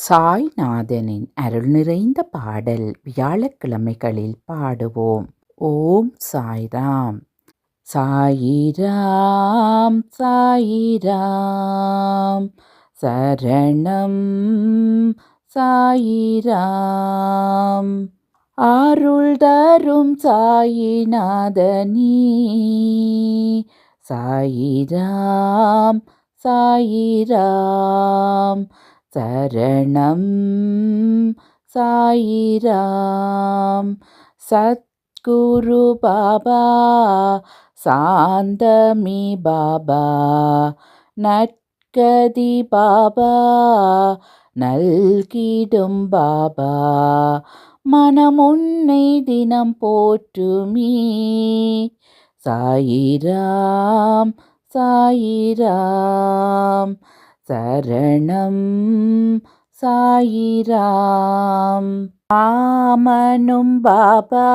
சாய்நாதனின் அருள் நிறைந்த பாடல் வியாழக்கிழமைகளில் பாடுவோம். ஓம் சாய்ராம். சாயிராம் சாயிராம் சரணம் சாயிராம். அருள் தரும் சாயிநாதனீ சாயிராம் சாயிராம் சரணம் சாயிராம். சத்குரு பாபா சாந்தமி பாபா நற்கதி பாபா நல்கிடும் பாபா மனமுன்னை தினம் போற்றுமீ. சாயிராம் சாயிராம் சரணம் சாயிராம். ஆமனும் பாபா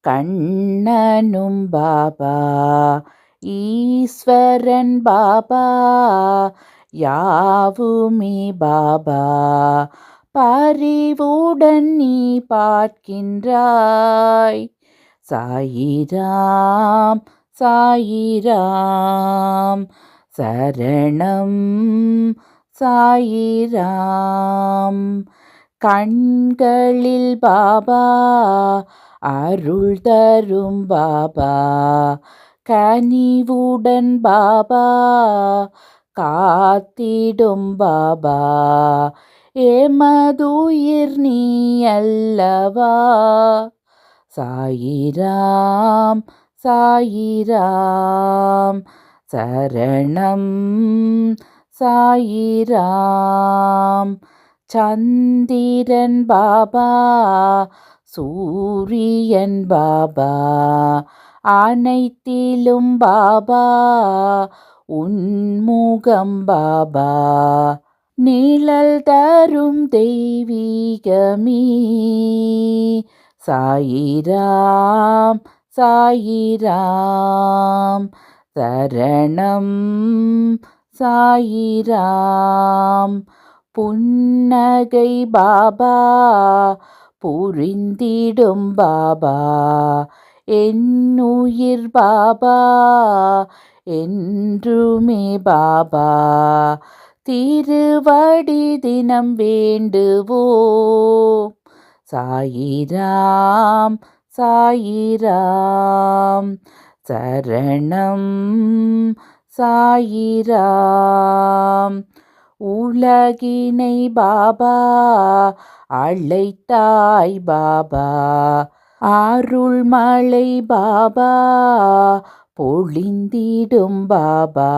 கண்ணனும் பாபா ஈஸ்வரன் பாபா யாவுமே பாபா பரிவுடன் நீ பார்க்கின்றாய். சாயிராம் சாயிராம் சரணம் சாயிராம். கண்களில் பாபா அருள் தரும் பாபா கனிவுடன் பாபா காத்திடும் பாபா ஏமதுயிர் நீ அல்லவா. சாயிராம் சாயிராம் சரணம் சாயிராம். சந்திரன் பாபா சூரியன் பாபா அனைத்திலும் பாபா உன்முகம் பாபா நிழல் தரும் தெய்வீகமே. சாயிராம் சாயிராம் சரணம் சாயிராம். புன்னகை பாபா புரிந்திடும் பாபா என்னுயிர் பாபா என்றுமே பாபா திருவடி தினம் வேண்டுவோம். சாயிராம் சாயிராம் சரணம் சாயிராம். உலகினை பாபா அழைத்தாய் பாபா அருள்மழை பாபா பொழிந்திடும் பாபா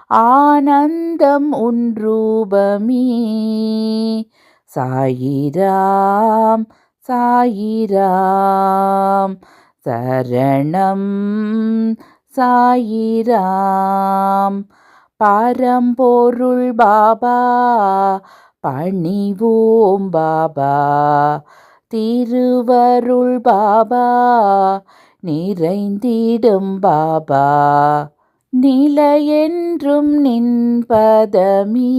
ஆனந்தம் உன் ரூபமே. சாயிராம் சாயிராம் சரணம் சாயிராம். பரம்பொருள் பாபா பணிவோம் பாபா திருவருள் பாபா நிறைந்திடும் பாபா நிலையென்றும் நின்பதமே.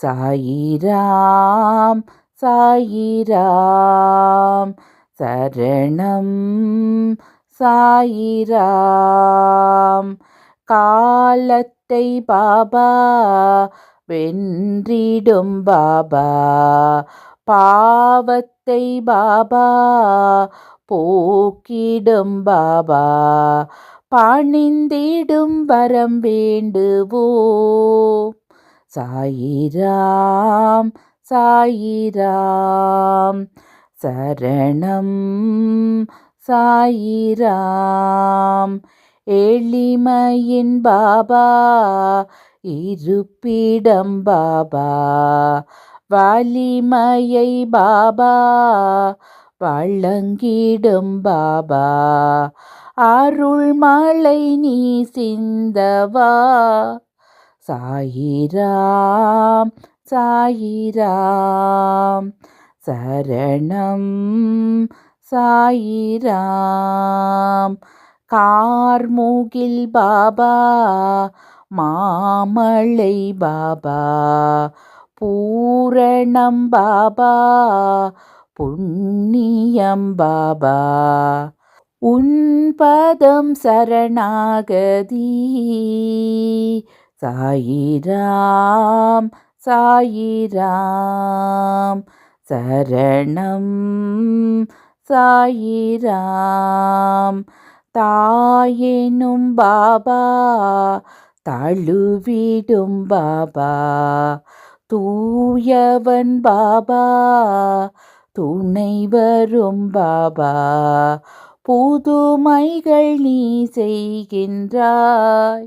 சாயிராம் சாயிராம் சரணம் சாயிராம். காலத்தை பாபா வென்றிடும் பாபா பாவத்தை பாபா போக்கிடும் பாபா பணிந்திடும் வரம் வேண்டுவோம். சாயிராம் சாயிராம் சரணம் சாயிராம். எளிமையின் பாபா இருப்பிடம் பாபா வலிமையை பாபா வழங்கிடும் பாபா அருள்மழை நீ சிந்தவா. சாயிராம் சாயிராம் சரணம் சாயிராம். கார்முகில் பாபா மாமலை பாபா பூரணம் பாபா புண்ணியம் பாபா உன் பதம் சரணாகதி சாயிராம் சாயிராம் சரணம் சாயிராம் தாயெனும் பாபா தழுவிடும் பாபா தூயவன் பாபா துணை வரும் பாபா புதுமைகள் நீ செய்கின்றாய்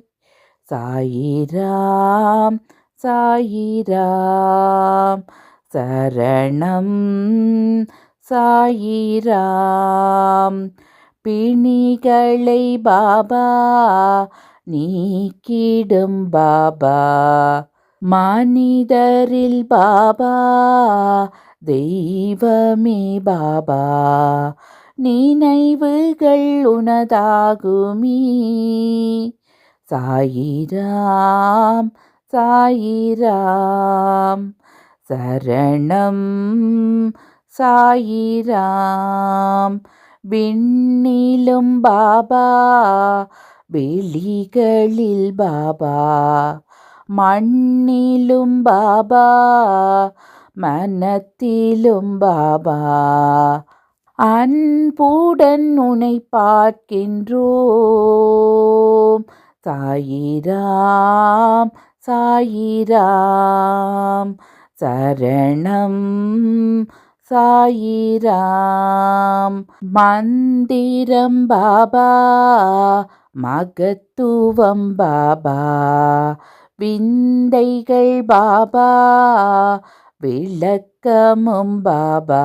சாயிராம் சாயிராம் சரணம் சாயிராம் பிணிகளை பாபா நீக்கிடும் பாபா மனிதரில் பாபா தெய்வமே பாபா நினைவுகள் உனதாகுமே சாயிராம் சாயிராம் சரணம் சாயிராம் விண்ணிலும் பாபா வெளிகளில் பாபா மண்ணிலும் பாபா மனத்திலும் பாபா அன்புடன் உன்னை பார்க்கின்றோம் சாயிராம் சாயிராம் சரணம் சாயிராம் மந்திரம் பாபா மகத்துவம் பாபா விந்தைகள் பாபா விளக்கமும் பாபா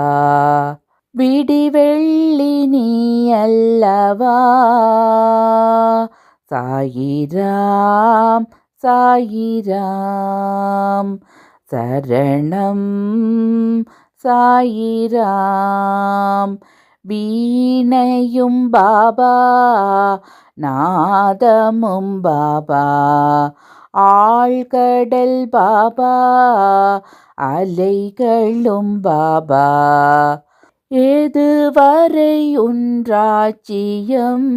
விடிவெள்ளி நீ அல்லவா சாயிராம் சாயிராம் சரணம் சாயிராம் வீணையும் பாபா நாதமும் பாபா ஆழ்கடல் பாபா அலைகளும் பாபா எதுவரை உன்றாட்சியம்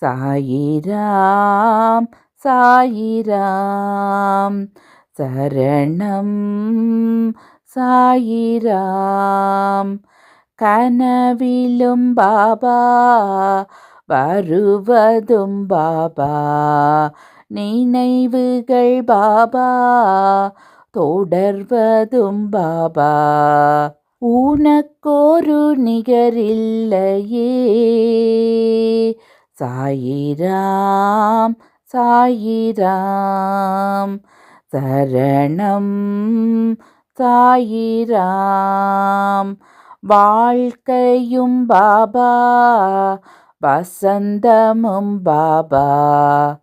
சாயிராம் சாயிராம் சரணம் சாயிராம் கனவிலும் பாபா வருவதும் பாபா நினைவுகள் பாபா தொடர்வதும் பாபா உனக்கொரு நிகரில்லையே சாயிராம் சாயிராம் சரணம் சாயிராம் வாழ்க்கையும் பாபா வசந்தமும் பாபா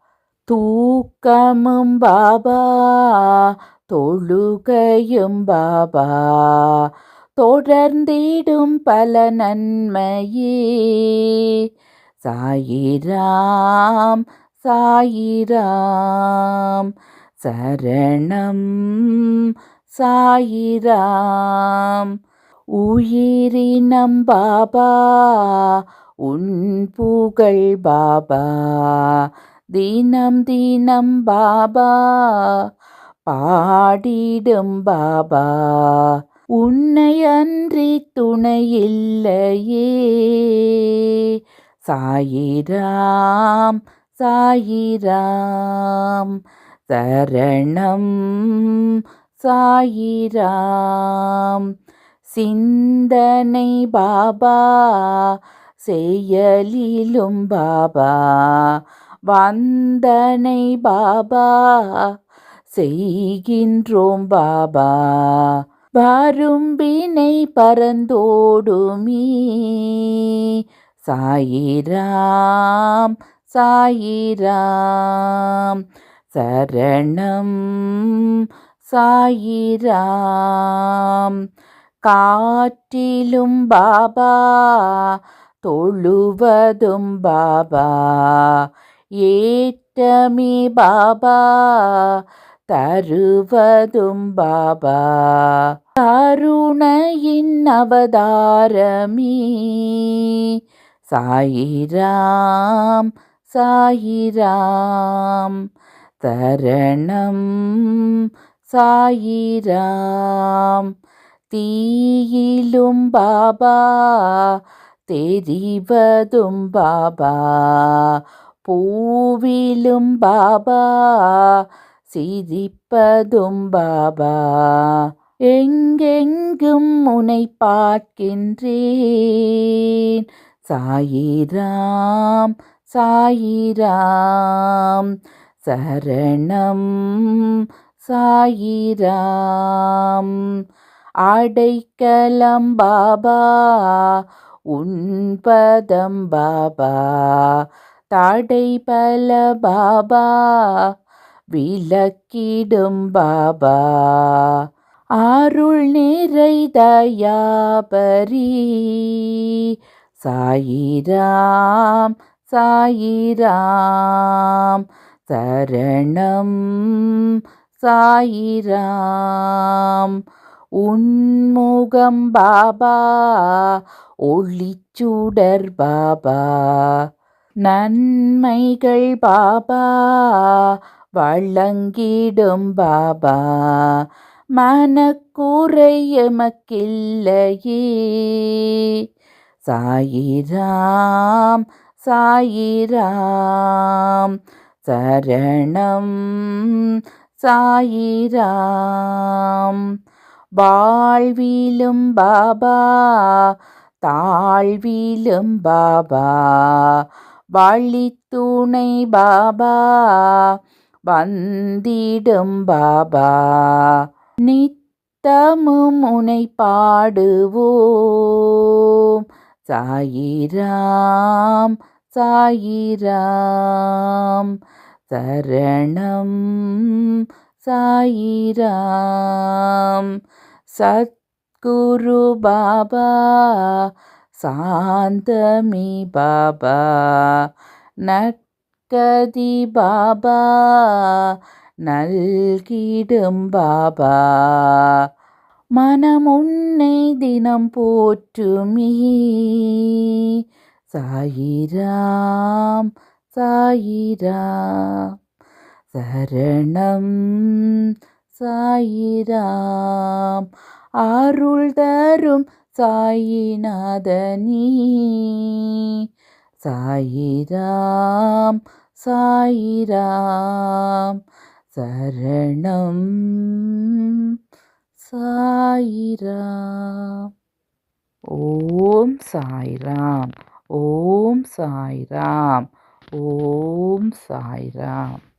தூக்கமும் பாபா தொழுகையும் பாபா தொடர்ந்திடும் பல நன்மையே சாயிராம் சாயிராம் சரணம் சாயிராம் உயிரினம் பாபா உன் புகழ் பாபா தினம் தினம் பாபா பாடிடும் பாபா உன்னை அன்றி துணையில்லையே சாயிராம் சாயிராம் சரணம் சாயிராம் சிந்தனை பாபா செயலிலும் பாபா வந்தனை பாபா செய்கின்றோம் பாபா வரும்பினை பறந்தோடுமே சாயிராம் சாயிராம் சரணம் சாயிராம் காற்றிலும் பாபா தொழுவதும் பாபா ஏற்றமே பாபா தருவதும் பாபா கருணையின் அவதாரமே சாயிராம் சாயிராம் சரணம் சாயிராம் தீயிலும் பாபா தெரிவதும் பாபா பூவிலும் பாபா சிரிப்பதும் பாபா எங்கெங்கும் உனை பார்க்கின்றேன் சாயிராம் சாயிராம் சரணம் சாயிராம் அடைக்கலம் பாபா உன்பதம் பாபா தடைபல பாபா விலக்கிடும் பாபா அருள் நிறை தயாபரி சாயிராம் சாயிராம் சரணம் சாயிராம் உன்முகம் பாபா ஒளிச்சுடர் பாபா நன்மைகள் பாபா வழங்கிடும் பாபா மனக்குறை எமக்கில்லையே சாயிராம் சாயிராம் சரணம் சாயிராம் வாழ்விலும் பாபா தாழ்விலும் பாபா வழித்துணை பாபா வந்திடும் பாபா நித்தமும் உனை பாடுவோம் சாயிராம் சாயிராம் சரணம் சாயிராம் சத்குரு பாபா சாந்தமி பாபா நற்கதி பாபா நல்கிடும் பாபா மனம் உன்னை தினம் போற்றுமே சாயிராம் சாயிராம் சரணம் சாயிராம் அருள் தரும் சாயிநாதனே சாயிராம் சாயிராம் சரணம் சாயிராம் ஓம் சாய்ராம் ஓம் சாய்ராம் ஓம் சாய்ராம்.